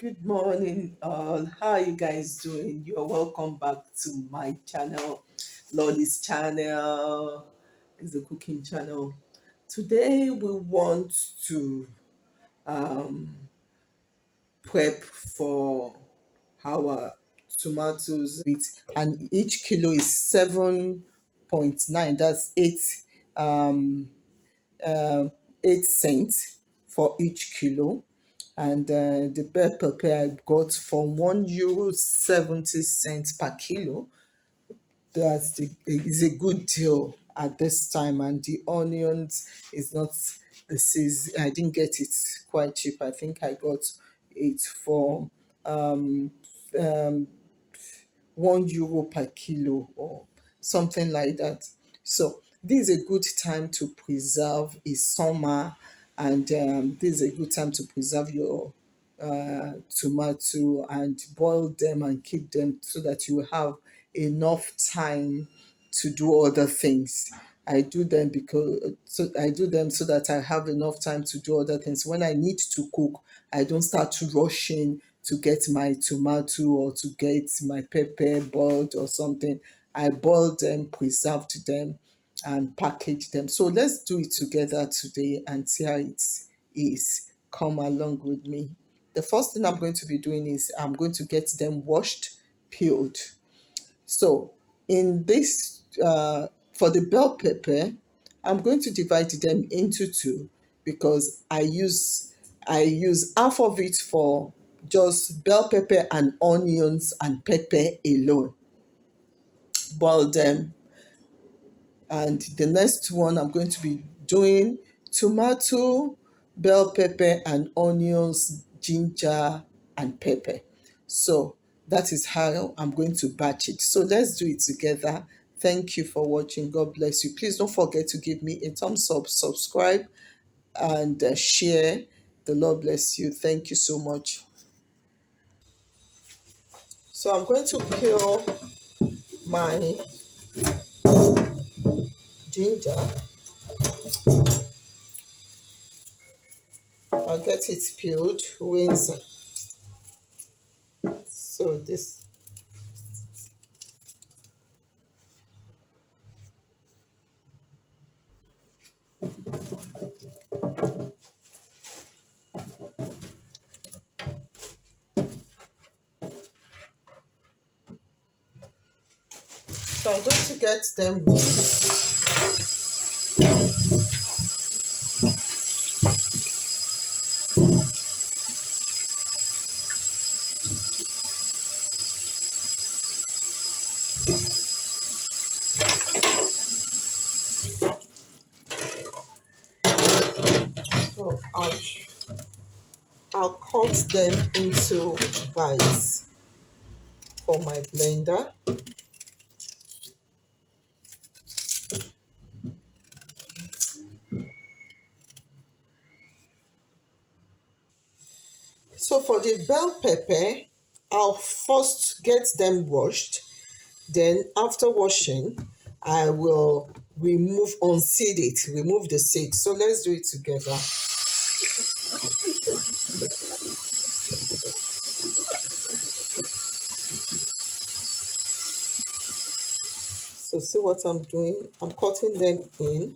Good morning, all. How are you guys doing? You're welcome back to my channel, Lolly's channel. Is a cooking channel. Today we want to um, prep for our tomatoes and each kilo is 7.9. That's um, uh, 8 cents for each kilo. And the bell pepper I got for €1 70 per kilo. Is a good deal at this time, and the onions is not the season. I didn't get it quite cheap. I think I got it for um, um, €1 per kilo or something like that. So this is a good time to preserve. Is summer, and this is a good time to preserve your tomato and boil them and keep them so that you have enough time to do other things. I do them so that I have enough time to do other things. When I need to cook, I don't start rushing to get my tomato or to get my pepper boiled or something. I boiled them, preserved them, and packaged them. So let's do it together today and see how it is. Come along with me. The first thing I'm going to be doing is I'm going to get them washed, peeled. So in this, for the bell pepper, I'm going to divide them into two because I use half of it for just bell pepper and onions and pepper alone. Boil them, and the next one I'm going to be doing tomato, bell pepper, and onions, ginger, and pepper. So that is how I'm going to batch it. So let's do it together. Thank you for watching. God bless you. Please don't forget to give me a thumbs up, subscribe, and share. The Lord bless you. Thank you so much. So I'm going to peel my ginger. I'll get it peeled, rinse. So this. So I'm going to get them. So I'll cut them into bites for my blender. So for the bell pepper, I'll first get them washed. Then after washing, I will unseed it, remove the seed. So let's do it together. So see what I'm doing? I'm cutting them in,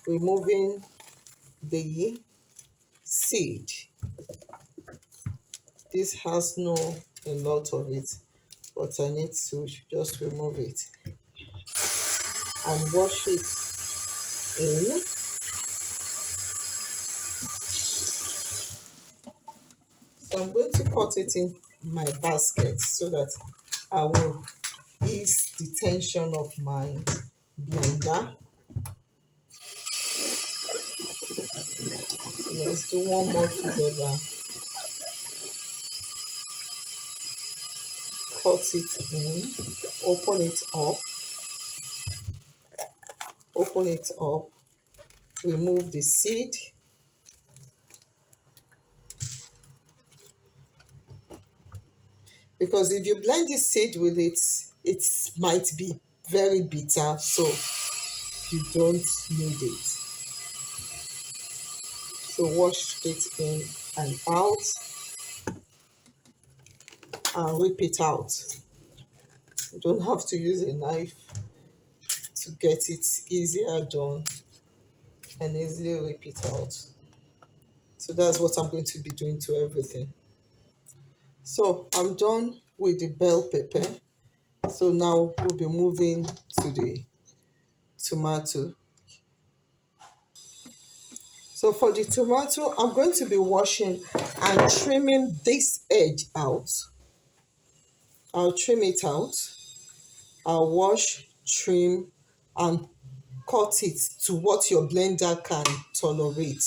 removing the seed. This has no a lot of it, but I need to just remove it and wash it in. So I'm going to cut it in my basket so that I will ease the tension of my blender. So let's do one more together. Cut it in, open it up, open it up, remove the seed. Because if you blend the seed with it, it might be very bitter, so you don't need it. So wash it in and out. and rip it out. You don't have to use a knife to get it easier done and easily rip it out. So that's what I'm going to be doing to everything. So I'm done with the bell pepper. So now we'll be moving to the tomato. So for the tomato, I'm going to be washing and trimming this edge out. I'll trim it out. I'll wash, trim, and cut it to what your blender can tolerate.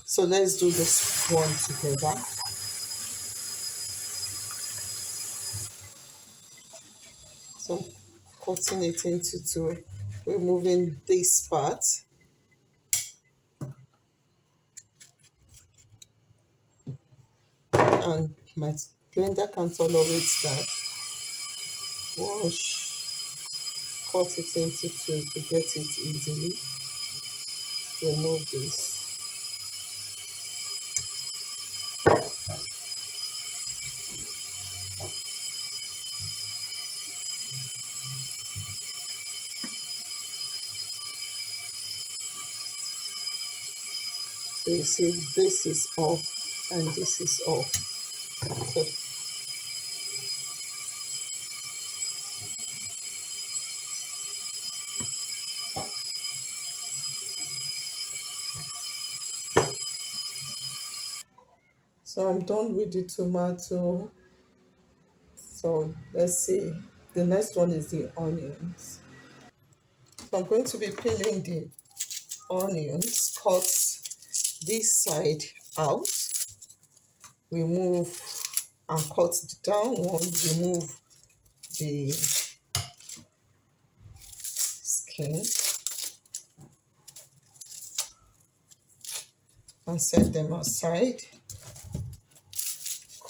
So let's do this one together. So I'm cutting it into two, removing this part. And my blender can tolerate that. Wash, cut it into two to get it easily. Remove this. So you see, this is off and this is off. So, so I'm done with the tomato. So let's see. The next one is the onions. So I'm going to be peeling the onions, cut this side out, remove and cut down one, remove the skin and set them aside.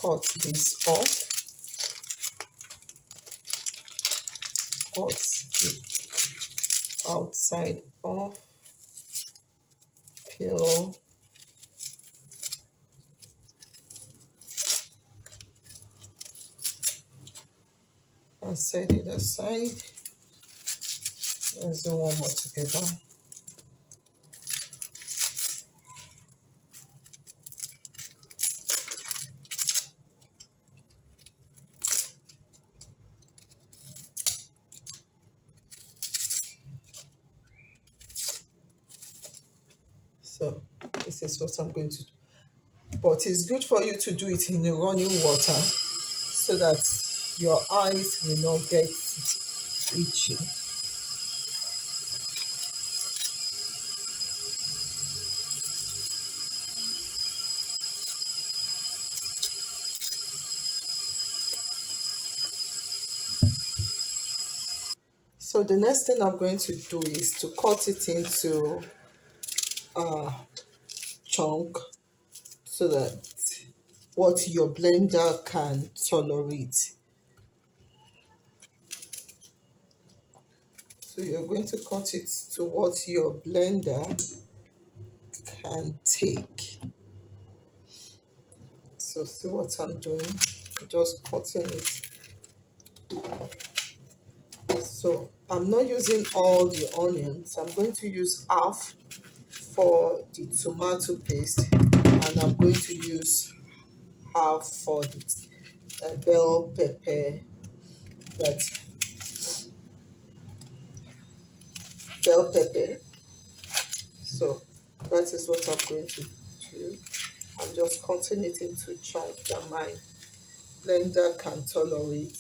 Cut this off, cut the outside off, peel and set it aside. Let's do one more together. So this is what I'm going to do. But it's good for you to do it in the running water so that your eyes will not get itchy. So the next thing I'm going to do is to cut it into a chunk so that what your blender can tolerate. So you're going to cut it to what your blender can take. So see what I'm doing? Just cutting it. So I'm not using all the onions. I'm going to use half for the tomato paste and I'm going to use half for the bell pepper, that bell pepper. So that is what I'm going to do. I'm just cutting it into chunks that my blender can tolerate.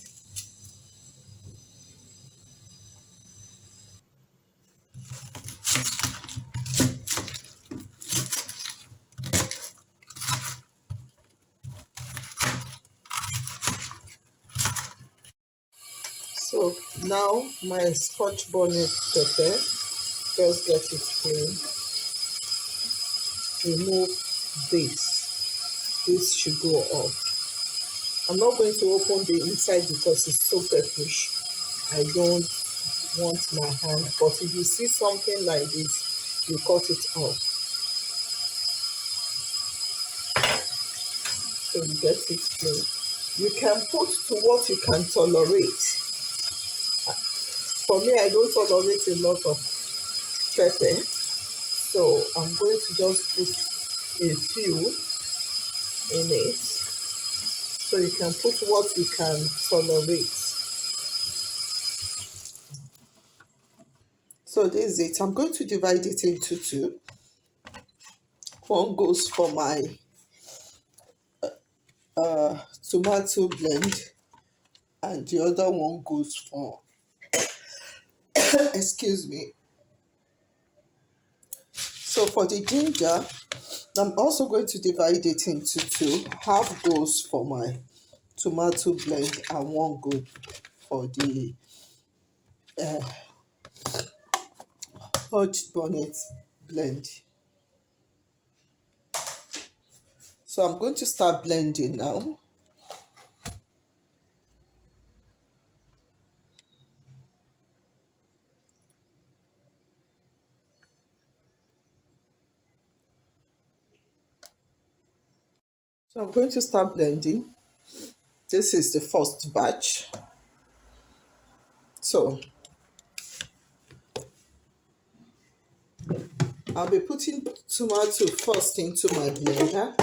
So now my scotch bonnet pepper, just get it clean. Remove this. This should go off. I'm not going to open the inside because it's so pepperish. I don't want my hand, but if you see something like this, you cut it off. So you get it clean. You can put to what you can tolerate. For me, I don't tolerate a lot of pepper, so I'm going to just put a few in it. So you can put what you can tolerate. So this is it. I'm going to divide it into two. One goes for my tomato blend, and the other one goes for, excuse me. So for the ginger, I'm also going to divide it into two. Half goes for my tomato blend and one goes for the Scotch bonnet blend. So I'm going to start blending now. So I'm going to start blending. This is the first batch. So I'll be putting tomato first into my blender.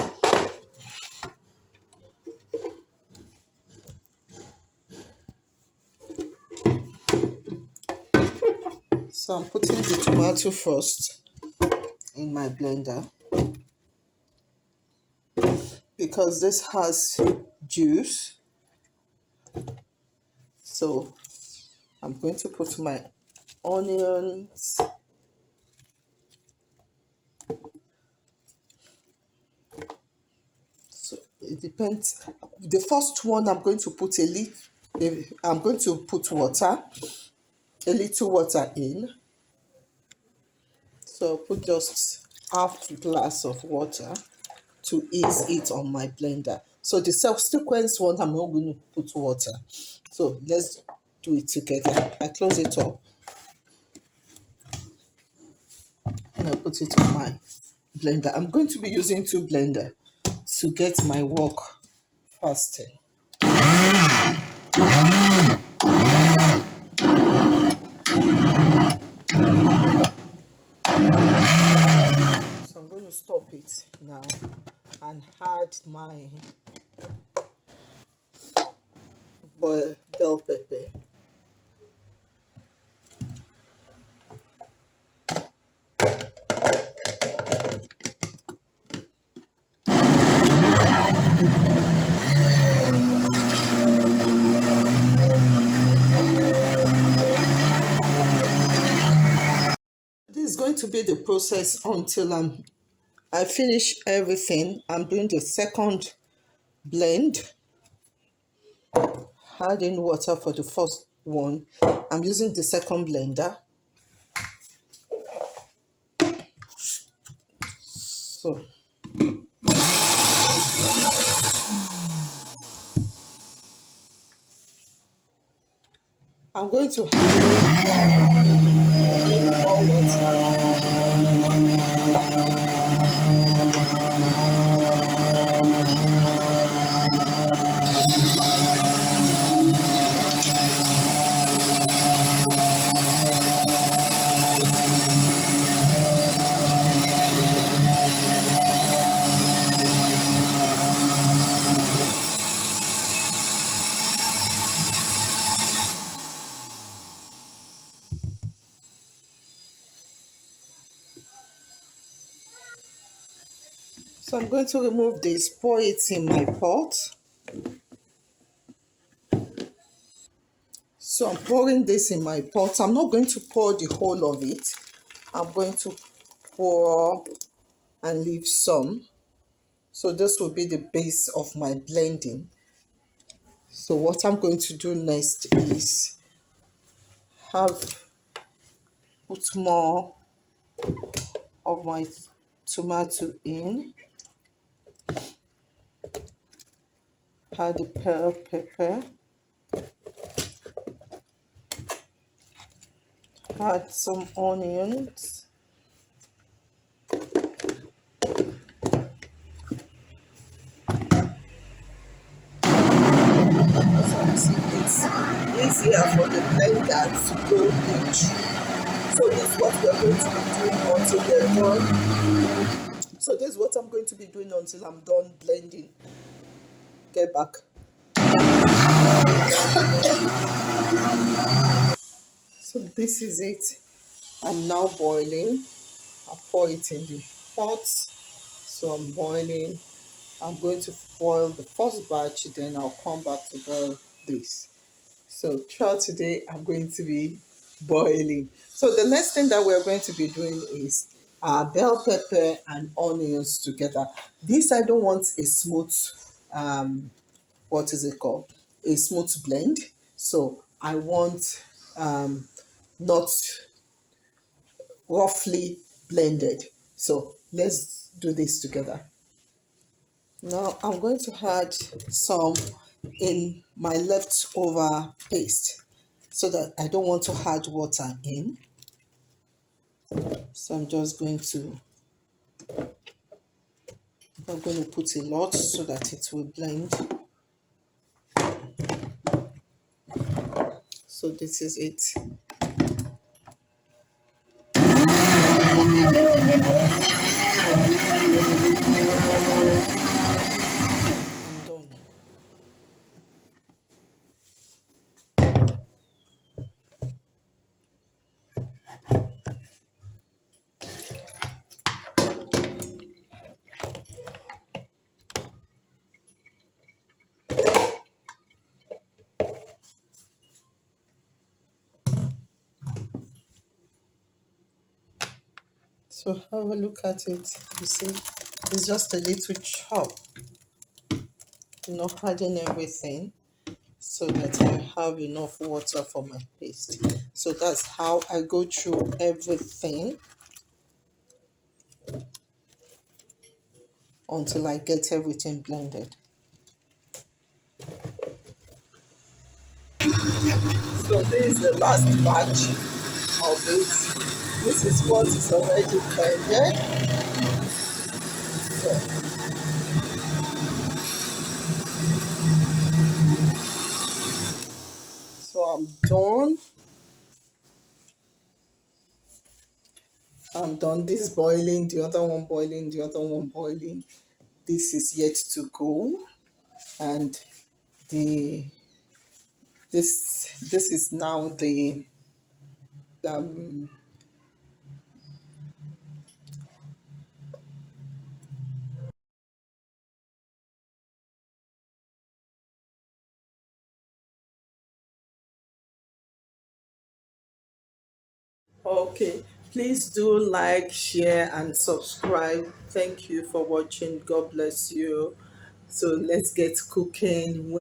So I'm putting the tomato first in my blender because this has juice. So I'm going to put my onions. So it depends. The first one I'm going to put I'm going to put water, a little water in. So put just half glass of water to ease it on my blender. So the subsequent one, I'm not going to put water. So let's do it together. I close it up and I put it on my blender. I'm going to be using two blenders to get my work faster. So I'm going to stop it now and add my bell pepper. This is going to be the process until I finish everything. I'm doing the second blend, adding water for the first one. I'm using the second blender. So I'm going to add more So I'm going to remove this, pour it in my pot. So I'm pouring this in my pot. I'm not going to pour the whole of it. I'm going to pour and leave some. So this will be the base of my blending. So what I'm going to do next is put more of my tomato in, add the bell pepper, add some onions, see, it's easier for the blender to go in. So this is what we're going to be doing until we're done. So this is what I'm going to be doing until I'm done blending. Get back. So this is it. I'm now boiling. I pour it in the pot. So I'm boiling. I'm going to boil the first batch, then I'll come back to boil this. So throughout today, I'm going to be boiling. So the next thing that we're going to be doing is bell pepper and onions together. This I don't want a smooth, what is it called? A smooth blend. So I want not roughly blended. So let's do this together. Now I'm going to add some in my leftover paste so that I don't want to add water in. So I'm going to put a lot so that it will blend. So this is it. I'm done. So have a look at it. You see, it's just a little chop, not adding everything, so that I have enough water for my paste. So that's how I go through everything until I get everything blended. So this is the last batch of it. This is what is already blended. So, so I'm done. I'm done. This boiling, the other one boiling, the other one boiling. This is yet to go, and the this is now the um, okay. Please do like, share, and subscribe. Thank you for watching. God bless you. So let's get cooking.